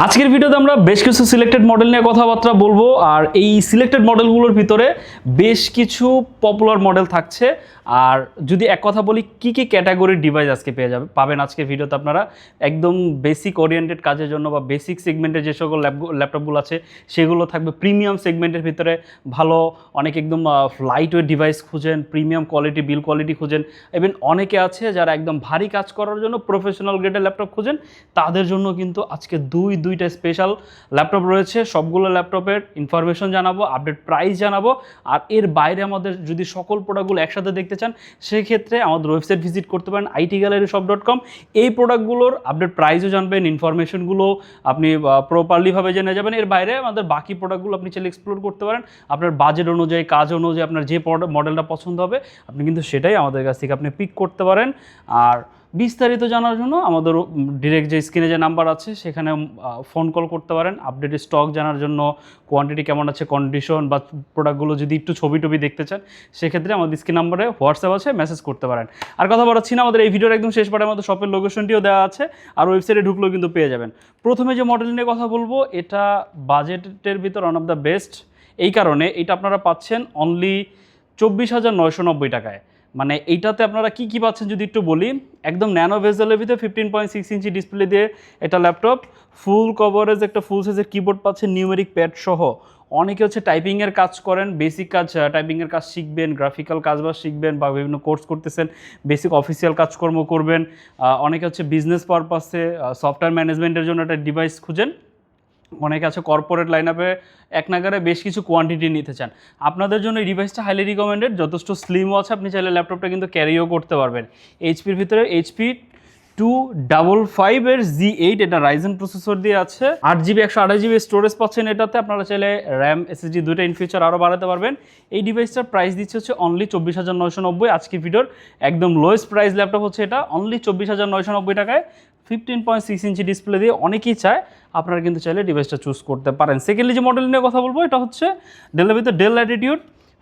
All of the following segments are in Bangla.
আজকের ভিডিওতে আমরা বেশ কিছু সিলেক্টেড মডেল নিয়ে কথাবার্তা বলবো আর এই সিলেক্টেড মডেলগুলোর ভিতরে বেশ কিছু পপুলার মডেল থাকছে। আর যদি এক কথা বলি কি কি ক্যাটাগরির ডিভাইস আজকে পাবেন আজকের ভিডিওতে আপনারা একদম বেসিক ওরিয়েন্টেড কাজের জন্য বা বেসিক সেগমেন্টের যে সকল ল্যাপটপগুলো আছে সেগুলো থাকবে। প্রিমিয়াম সেগমেন্টের ভিতরে ভালো অনেক একদম লাইট ওয়েট ডিভাইস খুঁজেন, প্রিমিয়াম কোয়ালিটি বিল কোয়ালিটি খুঁজেন, ইভেন অনেকে আছে যারা একদম ভারী কাজ করার জন্য প্রফেশনাল গ্রেডের ল্যাপটপ খুঁজেন, তাদের জন্য কিন্তু আজকে দুইটা স্পেশাল ল্যাপটপ রয়েছে। সবগুলো ল্যাপটপের ইনফরমেশন জানাবো, আপডেট প্রাইস জানাবো। আর এর বাইরে আমাদের যদি সকল প্রোডাক্টগুলো একসাথে দেখতে চান সেক্ষেত্রে আমাদের ওয়েবসাইট ভিজিট করতে পারেন itgalleryshop.com। এই প্রোডাক্টগুলোর আপডেট প্রাইসও জানবেন, ইনফরমেশনগুলো আপনি প্রপারলিভাবে জেনে যাবেন। এর বাইরে আমাদের বাকি প্রোডাক্টগুলো আপনি চাইলে এক্সপ্লোর করতে পারেন। আপনার বাজেট অনুযায়ী, কাজ অনুযায়ী আপনার যে মডেলটা পছন্দ হবে আপনি কিন্তু সেটাই আমাদের কাছ থেকে আপনি পিক করতে পারেন। আর বিস্তারিত জানার জন্য আমাদের ডিরেক্ট যে স্ক্রিনে যে নাম্বার আছে সেখানে ফোন কল করতে পারেন। আপডেটেড স্টক জানার জন্য, কোয়ান্টিটি কেমন আছে, কন্ডিশন বা প্রোডাক্টগুলো যদি একটু ছবি দেখতে চান সেক্ষেত্রে আমাদের স্ক্রিন নাম্বারে হোয়াটসঅ্যাপ আছে, মেসেজ করতে পারেন। আর কথা বাড়াচ্ছি না, আমাদের এই ভিডিওর একদম শেষ পার্টে আমাদের শপের লোকেশনটিও দেওয়া আছে আর ওয়েবসাইটে ঢুকলেও কিন্তু পেয়ে যাবেন। প্রথমে যে মডেল নিয়ে কথা বলবো এটা বাজেটের ভিতর ওয়ান অফ দ্য বেস্ট। এই কারণে এটা আপনারা পাচ্ছেন অনলি 24,990 টাকায়। মানে এইটাতে আপনারা কি কি পাচ্ছেন যদি একটু বলি। একদম ন্যানো ভেজেলের ভিতরে 15.6 ইঞ্চি ডিসপ্লে দিয়ে এটা ল্যাপটপ, ফুল কভারেজ একটা ফুল সাইজের কিবোর্ড পাচ্ছেন নিউমেরিক প্যাড সহ। অনেকে হচ্ছে টাইপিংয়ের কাজ করেন, বেসিক কাজ টাইপিংয়ের কাজ শিখবেন, গ্রাফিক্যাল কাজবাজ শিখবেন বা বিভিন্ন কোর্স করতেছেন, বেসিক অফিসিয়াল কাজকর্ম করবেন। অনেকে হচ্ছে বিজনেস পারপাসে সফটওয়্যার ম্যানেজমেন্টের জন্য একটা ডিভাইস খুঁজেন। অনেকে আছে কর্পোরেট লাইন আপে এক নাগারে বেশ কিছু কোয়ান্টিটি নিতে চান, আপনাদের জন্য এই ডিভাইসটা হাইলি রিকমেন্ডেড। যথেষ্ট স্লিমও আছে, আপনি চাইলে ল্যাপটপটা কিন্তু ক্যারিও করতে পারবেন। এইচপির ভিতরে HP 255 এর Z8 এটা রাইজেন প্রসেসর দিয়ে আছে। 8GB 128GB স্টোরেজ পাচ্ছেন এটাতে। আপনারা চাইলে র্যাম SSD দুইটা ইন ফিউচার আরও বাড়াতে পারবেন। এই ডিভাইসটার প্রাইস দিচ্ছে হচ্ছে অনলি 24,990। আজকে ভিডিওর একদম লোয়েস্ট প্রাইস ল্যাপটপ হচ্ছে এটা, অনলি 24,990 টাকায় 15.6 ইঞ্চি ডিসপ্লে দিয়ে। অনেকেই চায়, আপনারা কিন্তু চাইলে ডিভাইসটা চুজ করতে পারেন। সেকেন্ডলি যে মডেল নিয়ে কথা বলবো এটা হচ্ছে ডেলের ভিতরে ডেল ল্যাটিটিউড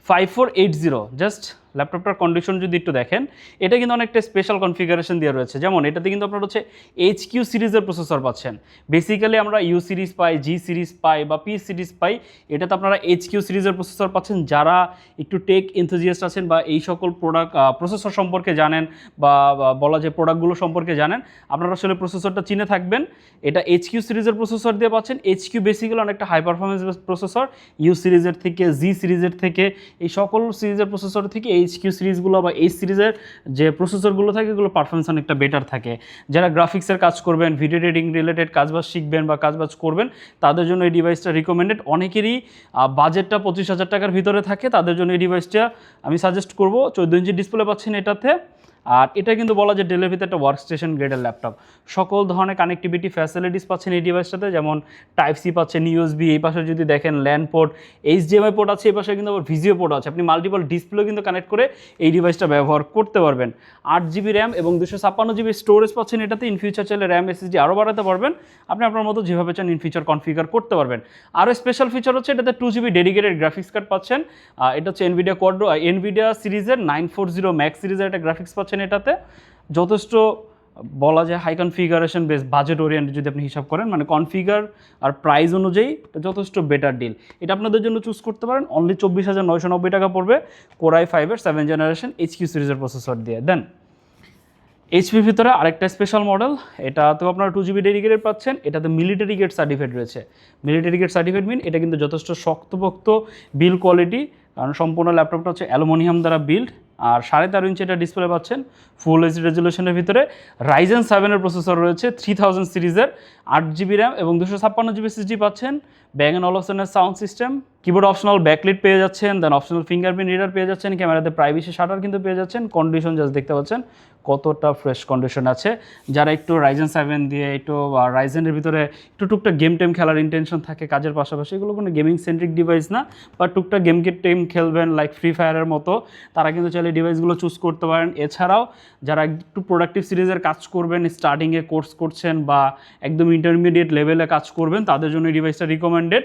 5480। জাস্ট ল্যাপটপটার কন্ডিশন যদি একটু দেখেন, এটা কিন্তু অনেকটা স্পেশাল কনফিগারেশন দেওয়া রয়েছে। যেমন এটাতে কিন্তু আপনার হচ্ছে HQ সিরিজের প্রসেসর পাচ্ছেন। বেসিক্যালি আমরা U সিরিজ পাই, G সিরিজ পাই বা P সিরিজ পাই, এটাতে আপনারা HQ সিরিজের প্রসেসর পাচ্ছেন। যারা একটু টেক এনথুজিয়াস্ট আছেন বা এই সকল প্রোডাক্ট প্রসেসর সম্পর্কে জানেন বা বলা যে প্রোডাক্টগুলো সম্পর্কে জানেন, আপনারা আসলে প্রসেসরটা চিনে থাকবেন। এটা HQ সিরিজের প্রসেসর দিয়ে পাচ্ছেন। HQ বেসিক্যালি অনেকটা হাই পারফরমেন্স প্রসেসর, U সিরিজের থেকে, G সিরিজের থেকে, এই সকল সিরিজের প্রসেসর থেকে HQ সিরিজগুলো বা এই সিরিজের যে প্রসেসরগুলো থাকে এগুলো পারফরমেন্স অনেকটা বেটার থাকে। যারা গ্রাফিক্সের কাজ করবেন, ভিডিও এডিটিং রিলেটেড কাজবাজ শিখবেন বা কাজবাজ করবেন, তাদের জন্য এই ডিভাইসটা রিকমেন্ডেড। অনেকেরই বাজেটটা 25,000 টাকার ভিতরে থাকে, তাদের জন্য এই ডিভাইসটা আমি সাজেস্ট করব। 14 ইঞ্চি ডিসপ্লে পাচ্ছেন এটাতে। আর এটা কিন্তু বলা যায় ডেলের ভিতরে একটা ওয়ার্কস্টেশন গ্রেডের ল্যাপটপ। সকল ধরনের কানেক্টিভিটি ফ্যাসিলিটিস পাচ্ছেন এই ডিভাইসটাতে, যেমন Type-C পাচ্ছেন, USB, এই পাশে যদি দেখেন ল্যান পোর্ট, HDMI পোর্ট আছে, এই পাশে কিন্তু আবার ভিজিও পোর্ট আছে। আপনি মাল্টিপল ডিসপ্লে কিন্তু কানেক্ট করে এই ডিভাইসটা ব্যবহার করতে পারবেন। 8GB র্যাম এবং 256GB স্টোরেজ পাচ্ছেন এটাতে। ইন ফিউচার চাইলে র্যাম SSD আরও বাড়াতে পারবেন, আপনি আপনার মতো যেভাবে চান ইন ফিউচার কনফিগার করতে পারবেন। আরও স্পেশাল ফিচার হচ্ছে এটাতে 2GB ডেডিকেটেড গ্রাফিক্স কার্ড পাচ্ছেন। এটা হচ্ছে NVIDIA সিরিজের 940 ম্যাক্স সিরিজের একটা গ্রাফিক্স পাচ্ছেন এটাতে। যথেষ্ট বলা যায় high configuration base, budget oriented যদি আপনি হিসাব করেন, মানে কনফিগার আর প্রাইস অনুযায়ী যথেষ্ট বেটার ডিল। এটা আপনাদের জন্য চুজ করতে পারেন। অনলি 24,990 টাকা পড়বে, Core i5 এর 7th জেনারেশন HQ সিরিজের প্রসেসর দিয়ে। দেন HPর ভিতরে আরেকটা স্পেশাল মডেল, এটাতেও আপনারা 2GB ডেডিকেটেড পাচ্ছেন। এটাতে মিলিটারি গেট সার্টিফাইড রয়েছে। মিলিটারি গেট সার্টিফাইড মিন এটা কিন্তু যথেষ্ট শক্তপোক্ত বিল কোয়ালিটি, কারণ সম্পূর্ণ ল্যাপটপটা হচ্ছে অ্যালুমিনিয়াম দ্বারা বিল্ড। আর 13.5 ইঞ্চি এটা ডিসপ্লে পাচ্ছেন, ফুল এইচডি রেজুলেশনের ভিতরে। Ryzen 7 প্রসেসর রয়েছে, 3000 সিরিজের, 8GB র্যাম এবং 256GB SSD পাচ্ছেন। ব্যাং অ্যান্ড অলফসনের sound system, keyboard optional backlit পেয়ে যাচ্ছেন, দেন অপশনাল ফিঙ্গারপ্রিন্ট রিডার পেয়ে যাচ্ছেন, ক্যামেরাতে প্রাইভেসি শাটার কিন্তু পেয়ে যাচ্ছেন। কন্ডিশন জাস্ট দেখতে পাচ্ছেন কতটা ফ্রেশ কন্ডিশন আছে। যারা একটু Ryzen 7 দিয়ে একটু রাইজেনের ভিতরে একটু টুকটাক গেম টেম খেলার ইন্টেনশন থাকে কাজের পাশাপাশি, এগুলো কোনো গেমিং সেন্ট্রিক ডিভাইস না, বা টুকটাক টেম খেলবেন লাইক ফ্রি ফায়ারের মতো, তারা কিন্তু চাইলে ডিভাইসগুলো চুজ করতে পারেন। এছাড়াও যারা একটু প্রোডাক্টিভ সিরিজের কাজ করবেন, স্টার্টিংয়ে কোর্স করছেন বা একদম ইন্টারমিডিয়েট লেভেলে কাজ করবেন, তাদের জন্য এই ডিভাইসটা রিকমেন্ডেড। রিকমেন্ডেড।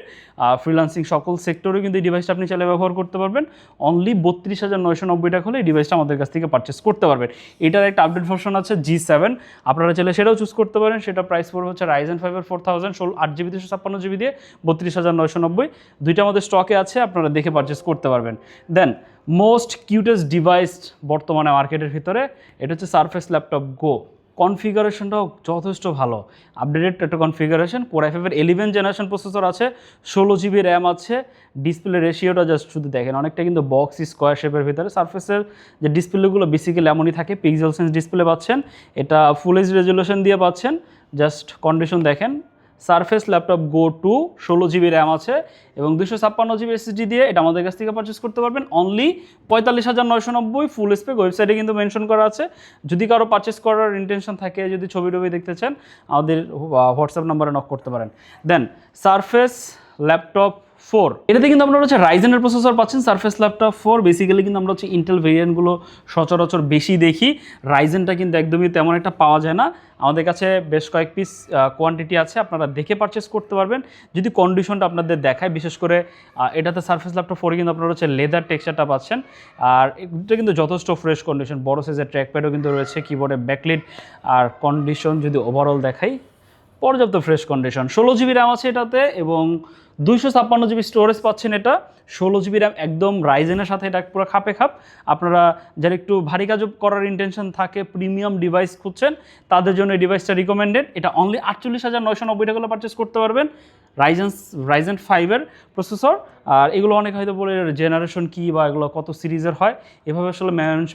ফ্রিল্যান্সিং সকল সেক্টরে কিন্তু এই ডিভাইসটা আপনি চাইলে ব্যবহার করতে পারবেন। অনলি 32,990 টাকা হলে এই ডিভাইসটা আমাদের কাছ থেকে পারচেস করতে পারবেন। এটার একটা আপডেট ভার্সন আছে G7, আপনারা চাইলে সেটাও চুজ করতে পারেন। সেটা প্রাইস পড়বে হচ্ছে Ryzen 5 4000 8GB 256GB দিয়ে 32,990। দুইটা আমাদের স্টকে আছে, আপনারা দেখে পারচেস করতে পারবেন। দেন মোস্ট কিউটেস্ট ডিভাইস বর্তমানে মার্কেটের ভিতরে, এটা হচ্ছে সারফেস ল্যাপটপ গো। কনফিগারেশনটাও যথেষ্ট ভালো, আপডেটেড একটা কনফিগারেশন। Core i5 এর 11 জেনারেশন প্রসেসর আছে, 16GB র্যাম আছে। ডিসপ্লে রেশিওটা জাস্ট শুধু দেখেন, অনেকটা কিন্তু বক্স স্কোয়ার শেপের ভিতরে। সারফেসের যে ডিসপ্লেগুলো বেসিক্যালি এমনই থাকে, পিক্সেল সেন্স ডিসপ্লে পাচ্ছেন, এটা ফুল এইচডি রেজলিউশন দিয়ে পাচ্ছেন। জাস্ট কন্ডিশন দেখেন, সারফেস ল্যাপটপ গো 2, 16GB র্যাম আছে এবং 256GB SSD দিয়ে এটা আমাদের কাছ থেকে পারচেস করতে পারবেন অনলি 45,990। ফুল স্পেক ওয়েবসাইটে কিন্তু মেনশন করা আছে। যদি কারো পারচেস করার ইন্টেনশন থাকে, যদি ছবি টবি দেখতে চান, আমাদের হোয়াটসঅ্যাপ নাম্বারে নক করতে পারেন। দেন সারফেস ল্যাপটপ 4, এটাতে কিন্তু আমরা হচ্ছে রাইজেনের প্রসেসর পাচ্ছেন। সারফেস ল্যাপটপ 4 বেসিক্যালি কিন্তু আমরা হচ্ছে ইন্টেল ভেরিয়েন্টগুলো সচরাচর বেশি দেখি, রাইজেনটা কিন্তু একদমই তেমন একটা পাওয়া যায় না। আমাদের কাছে বেশ কয়েক পিস কোয়ান্টিটি আছে, আপনারা দেখে পারচেস করতে পারবেন যদি কন্ডিশনটা আপনাদের দেখায়। বিশেষ করে এটাতে সারফেস ল্যাপটপ 4 কিন্তু আপনারা হচ্ছে লেদার টেক্সচারটা পাচ্ছেন, আর এটা কিন্তু যথেষ্ট ফ্রেশ কন্ডিশন। বড় সাইজের ট্র্যাকপ্যাডও কিন্তু রয়েছে, কিবোর্ডে ব্যাকলিট, আর কন্ডিশন যদি ওভারঅল দেখাই পর্যাপ্ত ফ্রেশ কন্ডিশন। 16GB র্যাম আছে এটাতে এবং 256GB স্টোরেজ পাচ্ছেন। এটা 16GB র্যাম, একদম রাইজেনের সাথে এটা পুরো খাপে খাপ। আপনারা যারা একটু ভারী কাজ করার ইন্টেনশন থাকে, প্রিমিয়াম ডিভাইস খুঁজছেন, তাদের জন্য এই ডিভাইসটা রিকমেন্ডেড। এটা অনলি 48,990 টাকা করতে করতে পারবেন। Ryzen 5 processor. আর এগুলো অনেক হয়তো বলে জেনারেশন কি বা এগুলো কত সিরিজের হয়, এভাবে আসলে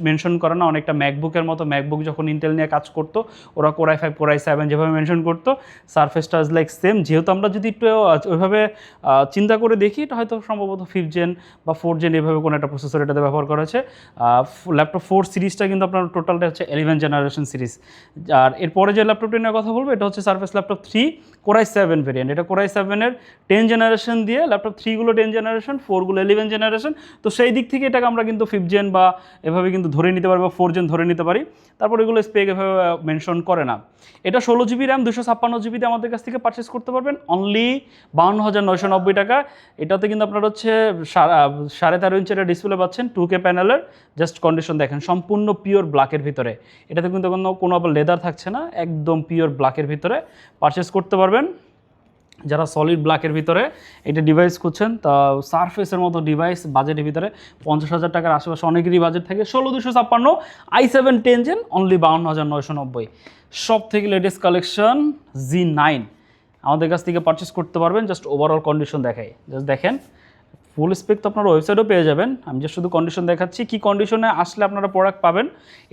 মেনশন করে না। অনেকটা ম্যাকবুকের মতো, ম্যাকবুক যখন ইন্টেল নিয়ে কাজ করতো, ওরা Core i5 Core i7 যেভাবে মেনশন করতো, সারফেসটা ইজ লাইক সেম। যেহেতু আমরা যদি একটু ওইভাবে চিন্তা করে দেখি, এটা হয়তো সম্ভবত 5th জেন বা 4th জেন এভাবে কোনো একটা প্রসেসর এটাতে ব্যবহার করা হয়েছে। ল্যাপটপ 4 সিরিজটা কিন্তু আপনার টোটালটা হচ্ছে 11 জেনারেশন সিরিজ। আর এরপরে যে ল্যাপটপটি নিয়ে কথা বলবো, এটা হচ্ছে surface laptop 3 Core i7 variant. এটা Core i7 এর 10 জেনারেশন দিয়ে, ল্যাপটপ 3গুলো 10 জেনারেশন, 4গুলো 11 জেনারেশন। তো সেই দিক থেকে এটাকে আমরা কিন্তু 5th জেন বা এভাবে কিন্তু ধরে নিতে পারি, বা 4th জেন ধরে নিতে পারি। তারপর এগুলো স্পেক এভাবে মেনশন করে না। এটা 16GB র্যাম 256GB দিয়ে আমাদের কাছ থেকে পারচেস করতে পারবেন অনলি 52,990 টাকা। এটাতে কিন্তু আপনারা হচ্ছে 13.5 ইঞ্চের ডিসপ্লে পাচ্ছেন, 2K প্যানেলের। জাস্ট কন্ডিশন দেখেন, সম্পূর্ণ পিওর ব্ল্যাকের ভিতরে। এটাতে কিন্তু কোনো আবার লেদার থাকছে না, একদম পিওর ব্ল্যাকের ভিতরে পারচেস করতে পারবেন। যারা সলিড ব্ল্যাকের ভিতরে এটা ডিভাইস খুঁজছেন, তা সারফেসের মতো ডিভাইস বাজেটের ভিতরে 50,000 টাকার আশেপাশে অনেকেরই বাজেট থাকে। 16,256 i7 10 জেন অনলি 52,990। সব থেকে লেটেস্ট কালেকশন Z9 আমাদের কাছ থেকে পারচেস করতে পারবেন। জাস্ট ওভারঅল কন্ডিশন দেখাই, জাস্ট দেখেন। ফুল স্পেক তো আপনার ওয়েবসাইটেও পেয়ে যাবেন, আমি জাস্ট শুধু কন্ডিশন দেখাচ্ছি কী কন্ডিশনে আসলে আপনারা প্রোডাক্ট পাবেন।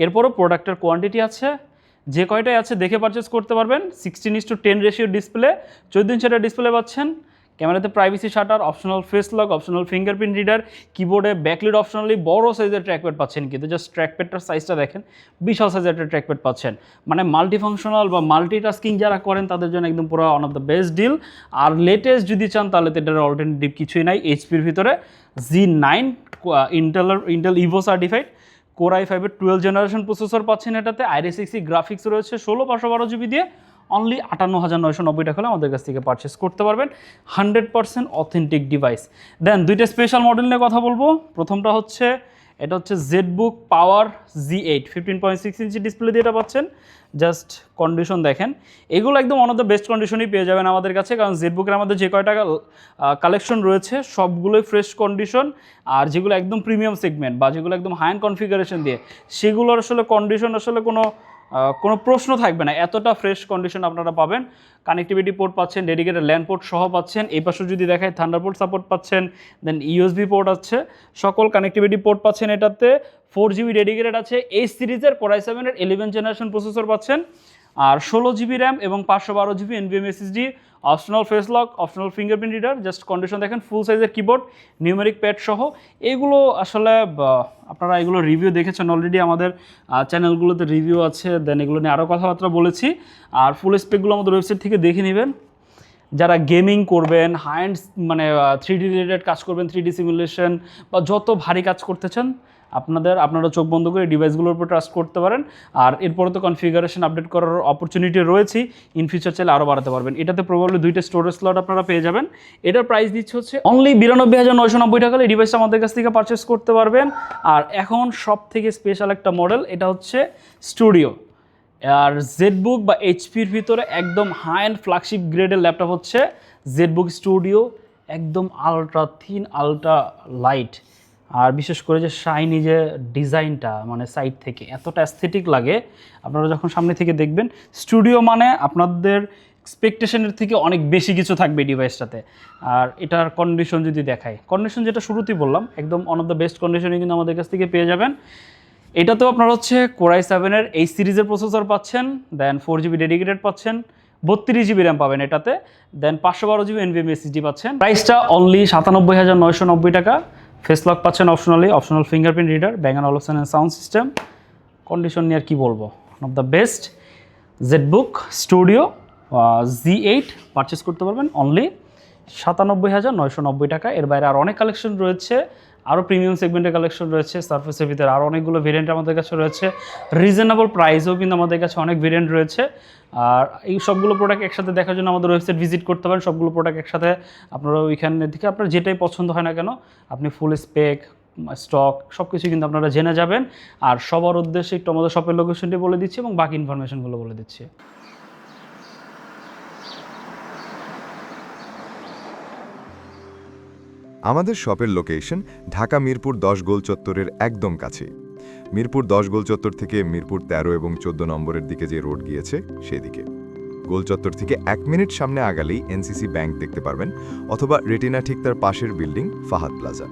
এরপরও প্রোডাক্টের কোয়ান্টিটি আছে, যে কয়টাই আছে দেখে পারচেস করতে পারবেন। 16:10 রেশিও ডিসপ্লে, 14 ইঞ্চের ডিসপ্লে পাচ্ছেন। ক্যামেরাতে privacy shutter, optional face lock, optional fingerprint reader, কিবোর্ডে ব্যাকলিট, অপশনালি বড় সাইজের ট্র্যাকপ্যাড পাচ্ছেন। কিন্তু জাস্ট ট্র্যাকপ্যাডটার সাইজটা দেখেন, বিশাল সাইজের একটা ট্র্যাকপ্যাড পাচ্ছেন। মানে মাল্টিফাংশনাল বা মাল্টিটাস্কিং যারা করেন তাদের জন্য একদম পুরো one of the best deal. আর লেটেস্ট যদি চান তাহলে তো এটার অল্টারনেটিভ কিছুই নাই। এইচপির ভিতরে Z9 Intel Ivo certified Core i5 এর 12 জেনারেশন প্রসেসর পাচ্ছেন। এটাতে Iris-Xe গ্রাফিক্স রয়েছে 16/512GB দিয়ে অনলি 58,990 টাকা হলে আমাদের কাছ থেকে পারচেস করতে পারবেন। 100% অথেন্টিক ডিভাইস। দেন দুইটা স্পেশাল মডেল নিয়ে কথা বলবো। প্রথমটা হচ্ছে, এটা হচ্ছে ZBook Power Z8 15.6 inch display দিয়ে এটা পাচ্ছেন। জাস্ট কন্ডিশন দেখেন, এগুলো একদম ওয়ান অফ দ্য বেস্ট কন্ডিশনই পেয়ে যাবেন আমাদের কাছে, কারণ ZBook-এর আমাদের যে কয়টা কালেকশন রয়েছে সবগুলোই ফ্রেশ কন্ডিশন। আর যেগুলো একদম প্রিমিয়াম সেগমেন্ট বা যেগুলো একদম হাই এন্ড কনফিগারেশন দিয়ে, সেগুলোর আসলে কন্ডিশন আসলে কোনো প্রশ্ন থাকবে না, এতটা ফ্রেশ কন্ডিশন আপনারা পাবেন। কানেক্টিভিটি পোর্ট পাচ্ছেন, ডেডিকেটেড ল্যান্ড পোর্ট সহ পাচ্ছেন। এই পাশে যদি দেখায় থান্ডারবোল্ট সাপোর্ট পাচ্ছেন, দেন USB পোর্ট আছে, সকল কানেক্টিভিটি পোর্ট পাচ্ছেন। এটাতে 4GB ডেডিকেটেড আছে। এই সিরিজের Core i7 এর 11 জেনারেশন প্রসেসর পাচ্ছেন। আর 16GB র্যাম এবং 512GB NVMe SSD, optional face lock, optional fingerprint reader. Just condition দেখেন, ফুল সাইজের কিবোর্ড, নিউমেরিক প্যাড সহ। এগুলো আসলে আপনারা এগুলো রিভিউ দেখেছেন অলরেডি, আমাদের চ্যানেলগুলোতে রিভিউ আছে। দেন এগুলো নিয়ে আরও কথাবার্তা বলেছি। আর ফুল স্পেকগুলো আমাদের ওয়েবসাইট থেকে দেখে নেবেন। যারা গেমিং করবেন, হাই এন্ড মানে 3D রিলেটেড কাজ করবেন, 3D সিমুলেশন বা যত ভারী কাজ করতে চান, আপনারা চোখ বন্ধ করে ডিভাইসগুলোর উপর ট্রাস্ট করতে পারেন। আর এরপরে তো কনফিগারেশন আপডেট করার অপরচুনিটি রয়েছে, ইন ফিউচার চাইলে আরও বাড়াতে পারবেন। এটাতে প্রবাবলি 2টা স্টোরেজ স্লট আপনারা পেয়ে যাবেন। এটার প্রাইস দিচ্ছে হচ্ছে অনলি 92,990 টাকা। এই ডিভাইসটা আমাদের কাছ থেকে পারচেস করতে পারবেন। আর এখন সব থেকে স্পেশাল একটা মডেল, এটা হচ্ছে স্টুডিও। আর জেডবুক বা এইচপির ভিতরে একদম হাই অ্যান্ড ফ্ল্যাগশিপ গ্রেডের ল্যাপটপ হচ্ছে জেডবুক স্টুডিও, একদম আলট্রা থিন, আলট্রা লাইট। আর বিশেষ করে যে শাইনি যে ডিজাইনটা, মানে সাইড থেকে এতটা অ্যাস্থেটিক লাগে, আপনারা যখন সামনে থেকে দেখবেন। স্টুডিও মানে আপনাদের এক্সপেকটেশনের থেকে অনেক বেশি কিছু থাকবে ডিভাইসটাতে। আর এটার কন্ডিশন যদি দেখায়, কন্ডিশন যেটা শুরুতেই বললাম, একদম ওয়ান অফ দ্য বেস্ট কন্ডিশনে কিন্তু আমাদের কাছ থেকে পেয়ে যাবেন। এটাতেও আপনারা হচ্ছে Core i7-এর এই সিরিজের প্রসেসর পাচ্ছেন, দেন 4GB ডেডিকেটেড পাচ্ছেন, 32GB র্যাম পাবেন এটাতে, দেন 512GB NVMe SSD পাচ্ছেন। প্রাইসটা অনলি 97,990 টাকা। ফেস লক পাচ্ছেন optional fingerprint reader, Bang & Olufsen sound system. Condition নিয়ে আর কী বলবো, one of the best. ZBook studio Z8 purchase করতে পারবেন অনলি 97,990 টাকা। এর বাইরে আর অনেক কালেকশন রয়েছে, আরও প্রিমিয়াম সেগমেন্টের কালেকশন রয়েছে। সারফেসের ভিতরে আরও অনেকগুলো ভেরিয়েন্ট আমাদের কাছে রয়েছে, রিজনেবল প্রাইসেও কিন্তু আমাদের কাছে অনেক ভেরিয়েন্ট রয়েছে। আর এই সবগুলো প্রোডাক্ট একসাথে দেখার জন্য আমাদের ওয়েবসাইট ভিজিট করতে পারেন। সবগুলো প্রোডাক্ট একসাথে আপনারা ওইখানে থেকে আপনার যেটাই পছন্দ হয় না কেন, আপনি ফুল স্পেক, স্টক সব কিছু কিন্তু আপনারা জেনে যাবেন। আর সবার উদ্দেশ্যে একটু আমাদের শপের লোকেশনটি বলে দিচ্ছি এবং বাকি ইনফরমেশনগুলো বলে দিচ্ছি। আমাদের শপের লোকেশন ঢাকা মিরপুর 10 গোল চত্বরের একদম কাছে। মিরপুর 10 গোল চত্বর থেকে মিরপুর 13 এবং 14 নম্বরের দিকে যে রোড গিয়েছে সেদিকে। গোল চত্বর থেকে 1 মিনিট সামনে আগালেই এনসিসি ব্যাংক দেখতে পারবেন, অথবা রেটিনা ঠিক তার পাশের বিল্ডিং ফাহাদ প্লাজা।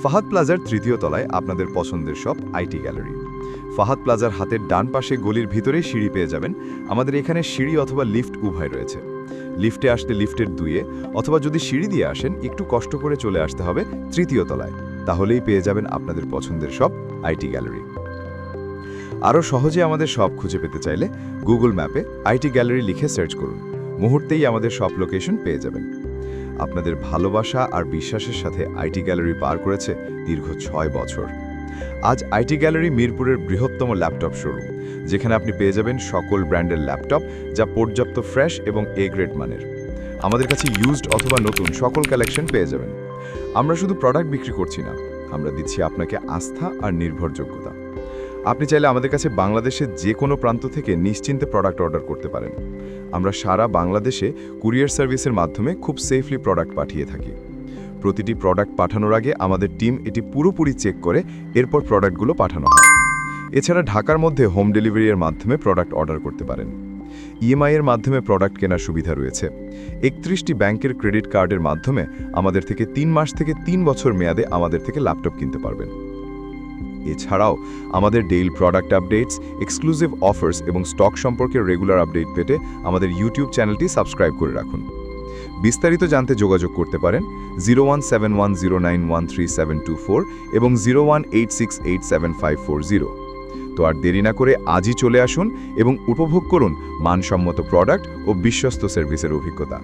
ফাহাদ প্লাজার 3য় তলায় আপনাদের পছন্দের শপ আইটি গ্যালারি। ফাহাদ প্লাজার হাতের ডান পাশে গলির ভিতরেই সিঁড়ি পেয়ে যাবেন। আমাদের এখানে সিঁড়ি অথবা লিফট উভয় রয়েছে। লিফটে আসতে লিফটের 2-এ, অথবা যদি সিঁড়ি দিয়ে আসেন একটু কষ্ট করে চলে আসতে হবে 3য় তলায়, তাহলেই পেয়ে যাবেন আপনাদের পছন্দের শপ আইটি গ্যালারি। আরও সহজে আমাদের শপ খুঁজে পেতে চাইলে গুগল ম্যাপে আইটি গ্যালারি লিখে সার্চ করুন, মুহূর্তেই আমাদের শপ লোকেশন পেয়ে যাবেন। আপনাদের ভালোবাসা আর বিশ্বাসের সাথে আইটি গ্যালারি পার করেছে দীর্ঘ 6 বছর। আজ আইটি গ্যালারি মিরপুরের বৃহত্তম ল্যাপটপ শোরুম, যেখানে আপনি পেয়ে যাবেন সকল ব্র্যান্ডের ল্যাপটপ, যা পর্যাপ্ত ফ্রেশ এবং এ গ্রেড মানের। আমাদের কাছে ইউজড অথবা নতুন সকল কালেকশন পেয়ে যাবেন। আমরা শুধু প্রোডাক্ট বিক্রি করছি না, আমরা দিচ্ছি আপনাকে আস্থা আর নির্ভরযোগ্যতা। আপনি চাইলে আমাদের কাছে বাংলাদেশের যে কোনো প্রান্ত থেকে নিশ্চিন্তে প্রোডাক্ট অর্ডার করতে পারেন। আমরা সারা বাংলাদেশে কুরিয়ার সার্ভিসের মাধ্যমে খুব সেফলি প্রোডাক্ট পাঠিয়ে থাকি। প্রতিটি প্রোডাক্ট পাঠানোর আগে আমাদের টিম এটি পুরোপুরি চেক করে এরপর প্রোডাক্টগুলো পাঠানো হয়। এছাড়া ঢাকার মধ্যে হোম ডেলিভারির মাধ্যমে প্রোডাক্ট অর্ডার করতে পারেন। ইএমআই এর মাধ্যমে প্রোডাক্ট কেনার সুবিধা রয়েছে। 31টি ব্যাংকের ক্রেডিট কার্ডের মাধ্যমে আমাদের থেকে 3 মাস থেকে 3 বছর মেয়াদে আমাদের থেকে ল্যাপটপ কিনতে পারবেন। এছাড়াও আমাদের daily product updates, exclusive offers এবং স্টক সম্পর্কে রেগুলার আপডেট পেতে আমাদের ইউটিউব চ্যানেলটি সাবস্ক্রাইব করে রাখুন। বিস্তারিত জানতে যোগাযোগ করতে পারেন 0171091374 এবং 0186875540। তো আর দেরি না করে আজই চলে আসুন এবং উপভোগ করুন মানসম্মত প্রোডাক্ট ও বিশ্বস্ত সার্ভিসের অভিজ্ঞতা।